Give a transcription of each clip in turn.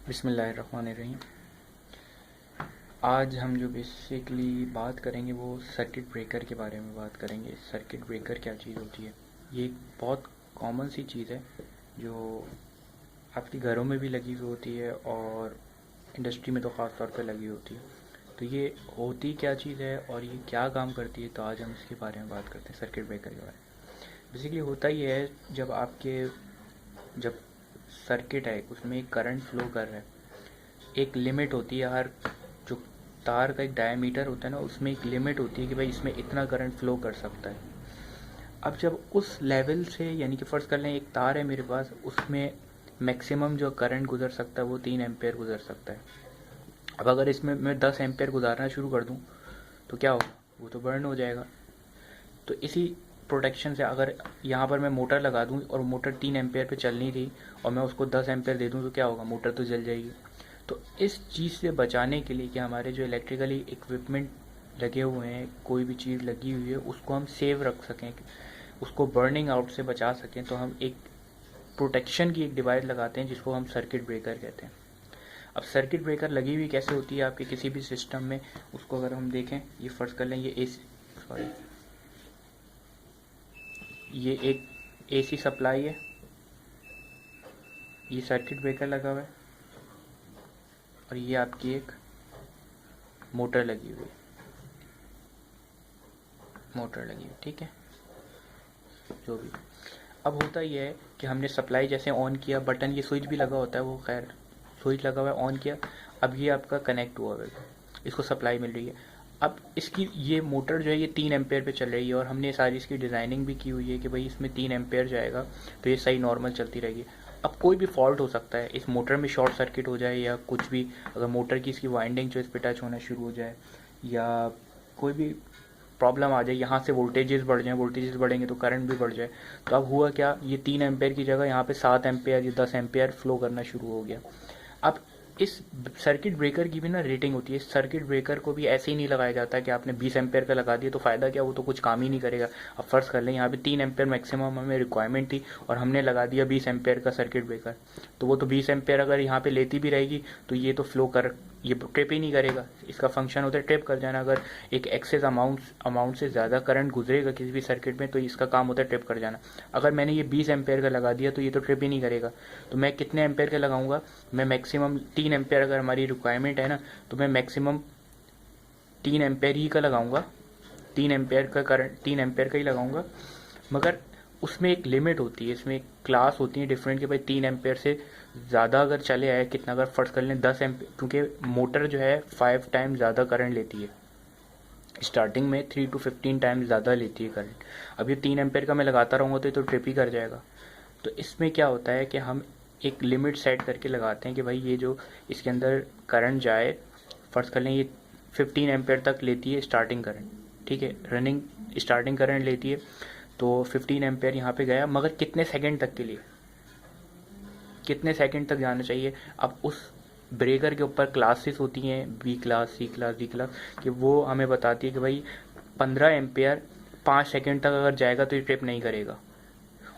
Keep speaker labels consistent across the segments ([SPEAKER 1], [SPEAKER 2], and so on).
[SPEAKER 1] बिस्मिल्लाहिर्रहमानिर्रहीम। आज हम जो बेसिकली बात करेंगे वो सर्किट ब्रेकर के बारे में बात करेंगे। सर्किट ब्रेकर क्या चीज़ होती है? ये एक बहुत कॉमन सी चीज़ है जो आपके घरों में भी लगी हुई होती है और इंडस्ट्री में तो ख़ास तौर पे लगी होती है। तो ये होती क्या चीज़ है और ये क्या काम करती है, तो आज हम इसके बारे में बात करते हैं, सर्किट ब्रेकर के बारे में। बेसिकली होता ये है, जब सर्किट है उसमें एक करंट फ्लो कर रहा है, एक लिमिट होती है। हर जो तार का एक डायमीटर होता है ना, उसमें एक लिमिट होती है कि भाई इसमें इतना करंट फ्लो कर सकता है। अब जब उस लेवल से, यानी कि फ़र्ज़ कर लें एक तार है मेरे पास, उसमें मैक्सिमम जो करंट गुजर सकता है वो 3 एम्पेयर गुजर सकता है। अब अगर इसमें मैं 10 एम्पेयर गुजारना शुरू कर दूँ तो क्या होगा? वो तो बर्न हो जाएगा। तो इसी प्रोटेक्शन से अगर यहाँ पर मैं मोटर लगा दूँ और मोटर 3 एम्पेयर पे चलनी थी और मैं उसको 10 एम्पेयर दे दूँ तो क्या होगा? मोटर तो जल जाएगी। तो इस चीज़ से बचाने के लिए कि हमारे जो इलेक्ट्रिकली इक्विपमेंट लगे हुए हैं, कोई भी चीज़ लगी हुई है, उसको हम सेव रख सकें, उसको बर्निंग आउट से बचा सकें, तो हम एक प्रोटेक्शन की एक डिवाइस लगाते हैं जिसको हम सर्किट ब्रेकर कहते हैं। अब सर्किट ब्रेकर लगी हुई कैसे होती है आपके किसी भी सिस्टम में, उसको अगर हम देखें, ये फ़र्ज़ कर लें ये एक एसी सप्लाई है, ये सर्किट ब्रेकर लगा हुआ है और ये आपकी एक मोटर लगी हुई है, ठीक है, जो भी। अब होता यह है कि हमने सप्लाई जैसे ऑन किया, बटन, ये स्विच भी लगा होता है, वो खैर स्विच लगा हुआ है, ऑन किया, अब ये आपका कनेक्ट हुआ है, इसको सप्लाई मिल रही है। अब इसकी ये मोटर जो है ये 3 एम्पेयर पे चल रही है और हमने सारी इसकी डिज़ाइनिंग भी की हुई है कि भाई इसमें 3 एम्पेयर जाएगा तो ये सही नॉर्मल चलती रहेगी। अब कोई भी फॉल्ट हो सकता है, इस मोटर में शॉर्ट सर्किट हो जाए या कुछ भी, अगर मोटर की इसकी वाइंडिंग जो इस पर टच होना शुरू हो जाए या कोई भी प्रॉब्लम आ जाए, यहाँ से वोल्टेजेस बढ़ जाएँ, वोल्टेजेस बढ़ेंगे तो करंट भी बढ़ जाए। तो अब हुआ क्या, ये 3 एम्पेयर की जगह यहाँ पे 7 एम्पेयर या 10 एम्पेयर फ्लो करना शुरू हो गया। अब इस सर्किट ब्रेकर की भी ना रेटिंग होती है। सर्किट ब्रेकर को भी ऐसे ही नहीं लगाया जाता कि आपने 20 एम्पेयर का लगा दिया तो फ़ायदा क्या, वो तो कुछ काम ही नहीं करेगा। अब फ़र्ज़ कर लें यहाँ पे 3 एम्पेयर मैक्सिमम हमें रिक्वायरमेंट थी और हमने लगा दिया 20 एम्पेयर का सर्किट ब्रेकर, तो वो तो 20 एम्पेयर अगर यहाँ पे लेती भी रहेगी तो ये तो ये ट्रिप ही नहीं करेगा। इसका फंक्शन होता है ट्रिप कर जाना। अगर एक एक्सेस अमाउंट से ज़्यादा करंट गुजरेगा किसी भी सर्किट में तो इसका काम होता है ट्रिप कर जाना। अगर मैंने ये 20 एम्पेयर का लगा दिया तो ये तो ट्रिप ही नहीं करेगा। तो मैं कितने एम्पेयर का लगाऊंगा? मैं मैक्सिमम 3 एम्पेयर अगर हमारी रिक्वायरमेंट है ना, तो मैं मैक्सिमम 3 एम्पेयर ही का लगाऊंगा, 3 एम्पेयर का करंट 3 एम्पेयर का ही लगाऊंगा। मगर उसमें एक लिमिट होती है, इसमें एक क्लास होती है डिफरेंट कि भाई 3 एम्पेयर से ज़्यादा अगर चले आए, कितना, अगर फर्ज कर लें 10 एम्पेयर, क्योंकि मोटर जो है 5 टाइम ज़्यादा करंट लेती है, स्टार्टिंग में 3 to 15 टाइम ज़्यादा लेती है करंट। अब ये 3 एम्पेयर का मैं लगाता रहूँगा तो ये तो ट्रिप ही कर जाएगा। तो इसमें क्या होता है कि हम एक लिमिट सेट करके लगाते हैं कि भाई ये जो इसके अंदर करंट जाए, फर्ज कर लें ये 15 एम्पेयर तक लेती है स्टार्टिंग करंट, ठीक है, रनिंग स्टार्टिंग करंट लेती है, तो 15 एम्पेयर यहाँ पे गया, मगर कितने सेकंड तक के लिए, कितने सेकंड तक जाना चाहिए। अब उस ब्रेकर के ऊपर क्लासेस होती हैं, बी क्लास, सी क्लास, डी क्लास, कि वो हमें बताती है कि भाई 15 एम्पेयर 5 सेकंड तक अगर जाएगा तो ये ट्रिप नहीं करेगा,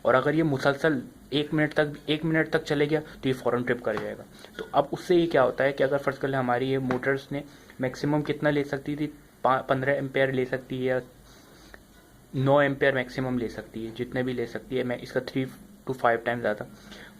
[SPEAKER 1] और अगर ये मुसलसल 1 मिनट तक चले गया तो ये फ़ौरन ट्रिप कर जाएगा। तो अब उससे ये क्या होता है कि अगर फ़र्ज़ कर लें हमारी ये मोटर्स ने मैक्सिमम कितना ले सकती थी, 15 एम्पेयर ले सकती है या 9 एम्पेयर मैक्सिमम ले सकती है, जितने भी ले सकती है, मैं इसका 3 to 5 टाइम ज़्यादा,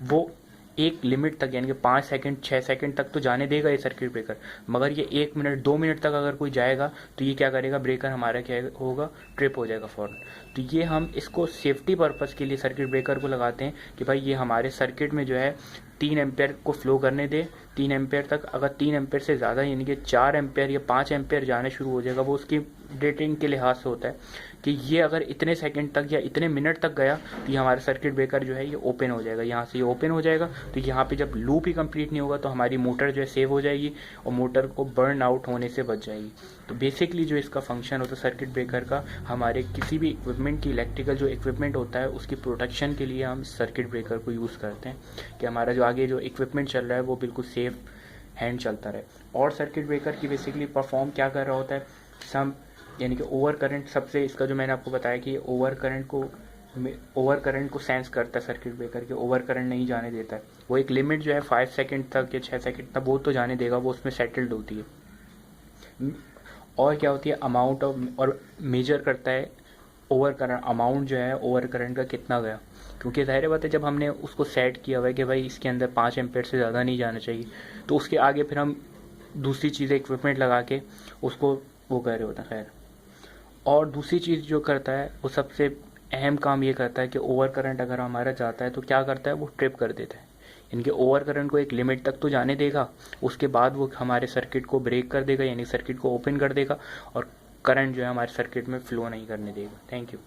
[SPEAKER 1] वो एक लिमिट तक, यानी कि 5 सेकंड 6 सेकंड तक तो जाने देगा ये सर्किट ब्रेकर। मगर ये 1 मिनट 2 मिनट तक अगर कोई जाएगा तो ये क्या करेगा, ब्रेकर हमारा क्या होगा, ट्रिप हो जाएगा फ़ौरन। तो ये हम इसको सेफ्टी पर्पज़ के लिए सर्किट ब्रेकर को लगाते हैं कि भाई ये हमारे सर्किट में जो है 3 एम्पेयर को फ्लो करने दे, 3 एम्पेयर तक। अगर 3 एम्पेयर से ज़्यादा, यानी कि 4 एम्पेयर या 5 एम्पेयर जाने शुरू हो जाएगा, वो उसकी रेटिंग के लिहाज से होता है कि ये अगर इतने सेकंड तक या इतने मिनट तक गया तो ये हमारा सर्किट ब्रेकर जो है ये ओपन हो जाएगा। यहाँ से ये ओपन हो जाएगा तो यहाँ पे जब लूप ही कंप्लीट नहीं होगा तो हमारी मोटर जो है सेव हो जाएगी और मोटर को बर्न आउट होने से बच जाएगी। तो बेसिकली जो इसका फंक्शन होता है सर्किट ब्रेकर का, हमारे किसी भी इक्विपमेंट की, इलेक्ट्रिकल जो इक्विपमेंट होता है उसकी प्रोटेक्शन के लिए हम सर्किट ब्रेकर को यूज़ करते हैं कि हमारा जो आगे जो इक्विपमेंट चल रहा है वो बिल्कुल सेफ हैंड चलता रहे। और सर्किट ब्रेकर की बेसिकली परफॉर्म क्या कर रहा होता है, सम, यानी कि ओवर करंट, सबसे इसका जो मैंने आपको बताया कि ओवर करंट को ओवर करंट को सेंस करता है सर्किट ब्रेकर के, ओवर करंट नहीं जाने देता है। वो एक लिमिट जो है 5 सेकंड तक या 6 सेकंड तक वो तो जाने देगा, वो उसमें सेटल्ड होती है। और क्या होती है, अमाउंट ऑफ, और मेजर करता है ओवर करंट, अमाउंट जो है ओवर करंट का कितना गया। क्योंकि ज़ाहिर बात है जब हमने उसको सेट किया हुआ है कि भाई इसके अंदर 5 एम्पेयर से ज़्यादा नहीं जाना चाहिए, तो उसके आगे फिर हम दूसरी चीज़ें इक्विपमेंट लगा के उसको वो कर रहे होते हैं। खैर, और दूसरी चीज़ जो करता है वो सबसे अहम काम ये करता है कि ओवर करंट अगर हमारा जाता है तो क्या करता है, वो ट्रिप कर देता है। इनके ओवर करंट को एक लिमिट तक तो जाने देगा, उसके बाद वो हमारे सर्किट को ब्रेक कर देगा, यानी सर्किट को ओपन कर देगा, और करंट जो है हमारे सर्किट में फ्लो नहीं करने देगा। Thank you.